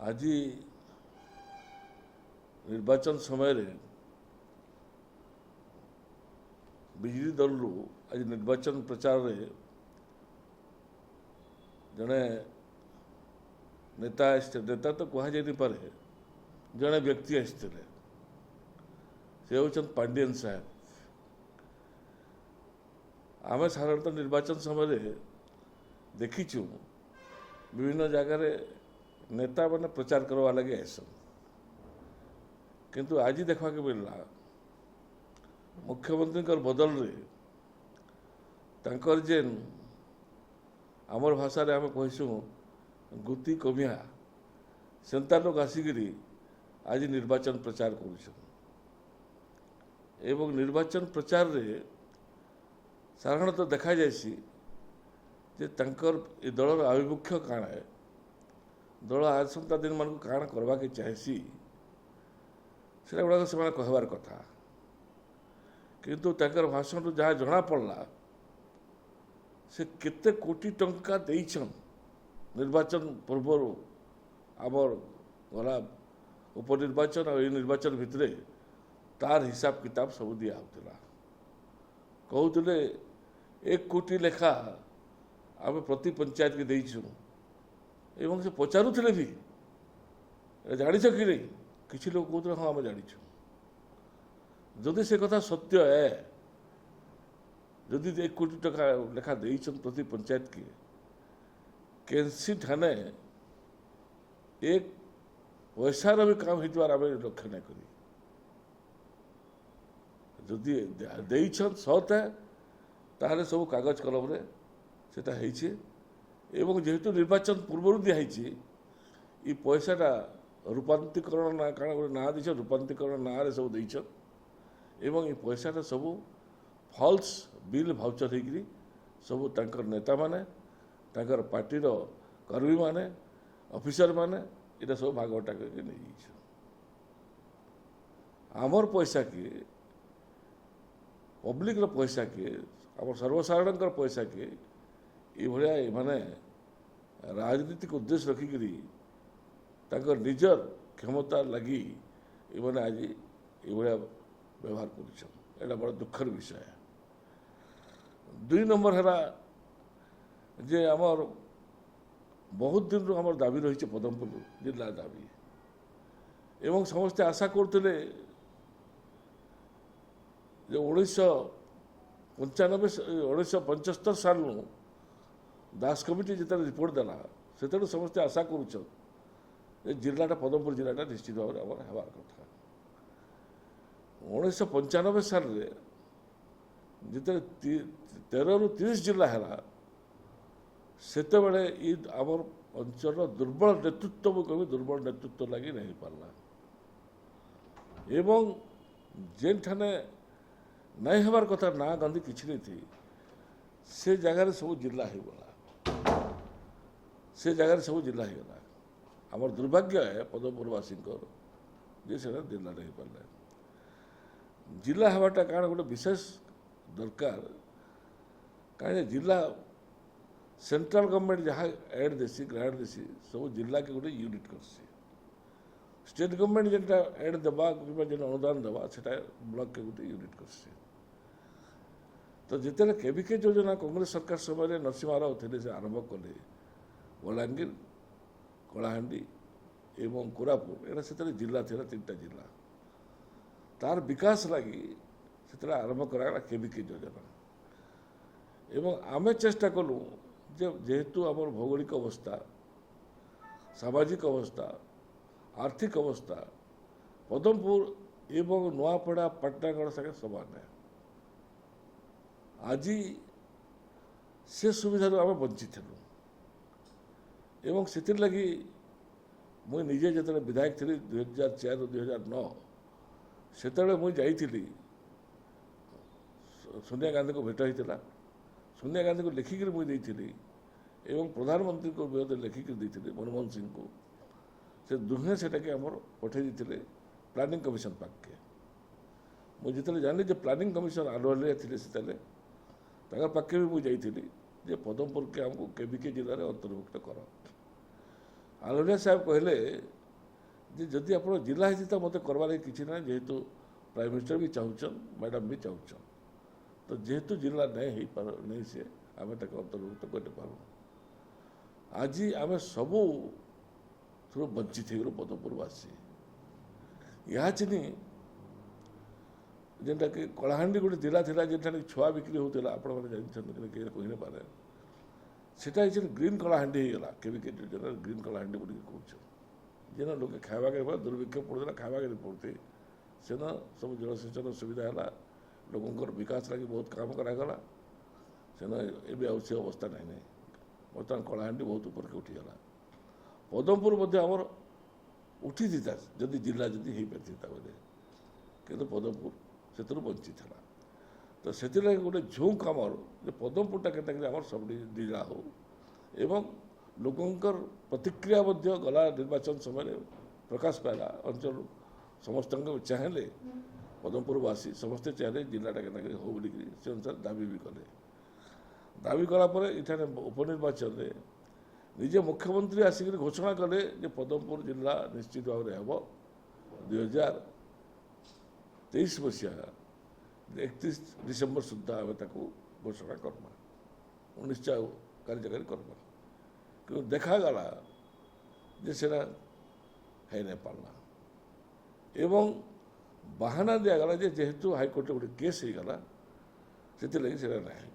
आज निर्वाचन समय बिजली दल आज निर्वाचन प्रचार रे जड़े नेता नेता तो कह जाए पारे जड़े व्यक्ति आसते से होचन पांडियन साहेब। आम साधारणतः निर्वाचन समय देखीचु विभिन्न जगार नेता मैंने प्रचार करवा लगे आसन किंतु आज देखा मिलला मुख्यमंत्री बदल रे तांकर जेन आमर भाषा आम कहसु गुति कमिया सेंता लोक आसिकी आज निर्वाचन प्रचार कर निर्वाचन प्रचार रे साधारणतः देखा जासी जे तांकर ए दलर आभिमुख्य काण है दल आसंता दिन मान काण करवा के चाहेसी से गुड़ाक से कहबार कथा किंतु तांकर भाषण जहाँ जना पड़ला से केते कोटी टंका देइछन निर्वाचन पूर्व आमर गला उपनिर्वाचन और निर्वाचन भितरे तार हिसाब किताब सब दिया होता कहते 1 कोटी लेखा आम प्रति पंचायत के देइछु एवं से पचारुले भी जानिछ कि नहीं किसी लोग कहते हाँ आम जानिछु जदि से कथा सत्य है जदि 1 कोटी टका लेखा देइछन प्रति पंचायत के केंसी ठाने एक पैसार भी काम होइतबार आम लक्ष्य नहीं करी जदि देइछन सत है ताहले सब कागज कलम रे सेटा हेइछे एवं जेहेतु निर्वाचन पूर्व दिखाई ये पैसाटा रूपांतरीकरण ना कारण गोटे ना दीछ रूपांतरीकरण ना सब देछ एवं ये पैसाटा सब फल्स बिल भाउचर होकर सब तांकर नेता माने तांकर पार्टीर कर्मी माने ऑफिसर माने इटा सब भागवटा करके नहीं आमर पैसा के पब्लिक पैसा के आम सर्वसाधारण पैसा के ये माने राजनीतिक उद्देश्य रखिकी निजर क्षमता लगी ये आज ये व्यवहार कर बड़ा दुखर विषय है। 2 नंबर है जे आमर बहुत दिन आमर दाबी रही पदमपुर जिला दाबी एवं समस्ते आशा करते 1995 साल दास कमिटी जिते रिपोर्ट देला से समस्ते आशा कर जिलाटा पदमपुर जिलाटा निश्चित भाव में हबार कथा 1995 साल जिते 13 ରୁ 30 जिला है सेते बड़े आमर अंचल दुर्बल नेतृत्व कभी दुर्बल नेतृत्व लगी नहीं पारला एवं जेन ठाने नहीं हबार कथा ना गंदी किसी नहीं थी से जगार सब जिला हो गला से जगार सब जिला हो गला आमर दुर्भाग्य है पदमपुरवासी जे से जिला नहीं पारला जिला हवाटा कारण गोटे विशेष दरकार कहीं जिला सेंट्रल गवर्नमेंट जहाँ एड देसी ग्रांट देसी सब जिला के गोटे यूनिट करसी स्टेट गवर्नमेंट जेनटा एड देवा कि जेन अनुदान देवा से ब्लॉक के गोटे यूनिट करसी तो जिते केविके योजना कांग्रेस सरकार समय नरसिंह राव थे से आरंभ कले बलांगीर कलाहांडी एवं कोरापुट एटा से जिला थी 3टा जिला तार विकास लगी से आरंभ कराला केविके योजना एवं आमे चेष्टा कलु जेहेतु आम भौगोलिक अवस्था सामाजिक अवस्था आर्थिक अवस्था पदमपुर एवं नुआपड़ा पाटनागढ़ संगे समान है आज से सुविधा आम वंचित हूँ एवं से लगी मुझे निजे जो विधायक थी 2004 ରୁ 2009 से मुझे जाइली सोनिया गांधी को भेट होता सोनिया गांधी को लिखिकी मुझे एवं प्रधानमंत्री को विरोध लिखिकी मनमोहन सिंह को से दुहे से आमर पठे प्लानिंग कमिशन पाखे मुझे जानी जो प्लानिंग कमिशन आलुआलिया थे से पाखे भी मुझे जाइली पदमपुर के आमको केविके जिले में अंतर्भुक्त कर आलुआलिया साहब कहले ଯେ ଯଦି ଆପଣ ଜିଲ୍ଲା ହେଇଛି ତ ମୋତେ କରବାର୍ କିଛି ନାହିଁ, ଯେହେତୁ ପ୍ରାଇମ୍ ମିନିଷ୍ଟର ବି ଚାହୁଁଛନ୍, ମ୍ୟାଡ଼ାମ୍ ବି ଚାହୁଁଛନ୍, ତ ଯେହେତୁ ଜିଲ୍ଲା ନାଇଁ ହେଇପାର ନେଇ ସେ ଆମେ ତାକୁ ଅନ୍ତର୍ଭୁକ୍ତ କରିପାରୁ। ଆଜି ଆମେ ସବୁ ଥରୁ ବଞ୍ଚିତ ହେଇଗଲୁ ପଦପୁରବାସୀ। ଏହା ଚିନି ଯେନ୍ଟାକି କଳାହାଣ୍ଡି ଗୋଟେ ଜିଲ୍ଲା ଥିଲା ଯେନ୍ଠାନେ ଛୁଆ ବିକ୍ରି ହେଉଥିଲା, ଆପଣମାନେ ଜାଣିଛନ୍ତି କିଏ କହିନେପାରେ, ସେଟା ହେଇଛି ଗ୍ରୀନ୍ କଳାହାଣ୍ଡି ହେଇଗଲା। କେବେ ଗ୍ରୀନ୍ କଳାହାଣ୍ଡି ବୋଲି କହୁଛନ୍, ଯେନ ଲୋକେ ଖାଇବାକେ ଦୁର୍ଭିକ୍ଷ ପଡ଼ୁଥିଲା, ଖାଇବାକେ ପଡ଼ୁଥି, ସେନ ସବୁ ଜଳସେଚନ ସୁବିଧା ହେଲା, ଲୋକଙ୍କର ବିକାଶ ଲାଗି ବହୁତ କାମ କରାଗଲା। ସେନ ଏବେ ଆଉ ସେ ଅବସ୍ଥା ନାହିଁ ନାହିଁ। ବର୍ତ୍ତମାନ କଳାହାଣ୍ଡି ବହୁତ ଉପରକୁ ଉଠିଗଲା। ପଦମପୁର ମଧ୍ୟ ଆମର ଉଠିଥିଲା ଯଦି ଜିଲ୍ଲା ଯଦି ହେଇପାରିଥିଲା ବୋଲେ, କିନ୍ତୁ ପଦମପୁର ସେଥିରୁ ବଞ୍ଚିତ ହେଲା। ତ ସେଥିଲାଗି ଗୋଟେ ଝୁଙ୍କ ଆମର ଯେ ପଦମପୁରଟା କେନ୍ତାକରି ଆମର ସବୁ ଜିଲ୍ଲା ହଉ, ଏବଂ ଲୋକଙ୍କର ପ୍ରତିକ୍ରିୟା ମଧ୍ୟ ଗଲା ନିର୍ବାଚନ ସମୟରେ ପ୍ରକାଶ ପାଇଲା। ଅଞ୍ଚଳ ସମସ୍ତଙ୍କ ଚାହିଁଲେ, ପଦମପୁରବାସୀ ସମସ୍ତେ ଚାହିଁଲେ ଜିଲ୍ଲାଟା କେନ୍ତାକରି ହଉ ବୋଲିକିରି ସେ ଅନୁସାରେ ଦାବି ବି କଲେ। ଦାବି କଲା ପରେ ଏଠାରେ ଉପନିର୍ବାଚନରେ ନିଜେ ମୁଖ୍ୟମନ୍ତ୍ରୀ ଆସିକରି ଘୋଷଣା କଲେ ଯେ ପଦମପୁର ଜିଲ୍ଲା ନିଶ୍ଚିତ ଭାବରେ ହେବ 2023 ମସିହା 31 ଡିସେମ୍ବର ସୁଦ୍ଧା ଆମେ ତାକୁ ଘୋଷଣା କର୍ମା, ନିଶ୍ଚୟ କାର୍ଯ୍ୟକାରୀ କର୍ମା। କିନ୍ତୁ ଦେଖାଗଲା ଯେ ସେଟା ହେଇ ନାଇଁ ପାରଲା, ଏବଂ ବାହାନା ଦିଆଗଲା ଯେ ଯେହେତୁ ହାଇକୋର୍ଟରେ ଗୋଟେ କେସ୍ ହେଇଗଲା ସେଥିଲାଗି ସେଟା ନାହିଁ।